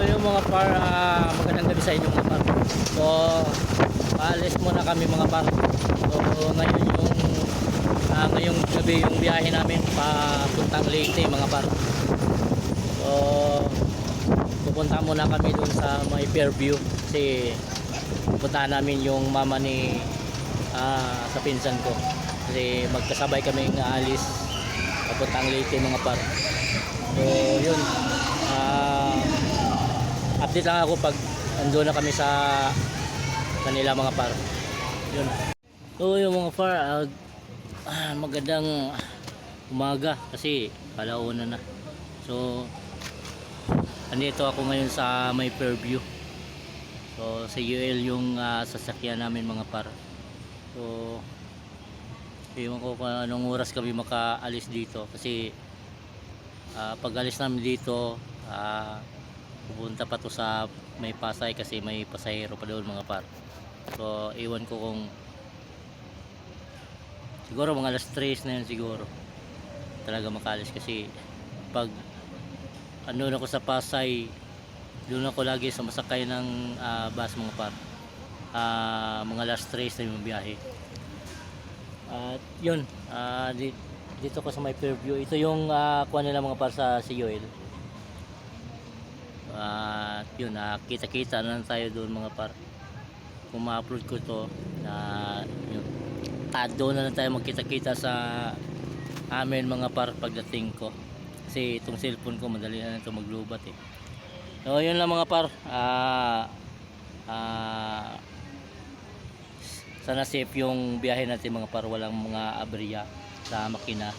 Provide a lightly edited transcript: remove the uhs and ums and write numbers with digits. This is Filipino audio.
yung mga par, magandang gabi sa inyo mga par. So, paalis muna kami mga par. So, ngayon ngayong gabi yung biyahe namin papuntang Leyte mga par. So, pupunta muna kami dun sa may Fairview kasi pupuntahan namin yung mama ni sa pinsan ko. Kasi magkasabay kaming aalis papuntang Leyte mga par. So, yun. Update lang ako pag ando na kami sa kanila mga par. Yun. So yung mga par, magandang umaga kasi alauna na. So andito ako ngayon sa may Fairview. So sa UL yung sasakyan namin mga par. So ewan ko kung anong oras kami makaalis dito kasi pag alis namin dito pupunta pa to sa may Pasay kasi may pasahero pa doon mga par. So iwan ko kung siguro mga alas 3 na yun siguro talaga makalis kasi pag ano na ko sa Pasay doon ako lagi sa masakay ng bus mga par. Mga alas 3 na yung biyahe. At yun, dito ko sa may Fairview. Ito yung kuha nila mga par sa COL. Yun, kita-kita na tayo doon mga par. Kung ma-upload ko to yun, doon na lang tayo magkita-kita sa amin mga par pagdating ko kasi itong cellphone ko madali na ito maglubat eh. So yun lang mga par. Sana safe yung biyahe natin mga par, walang mga aberya sa makina.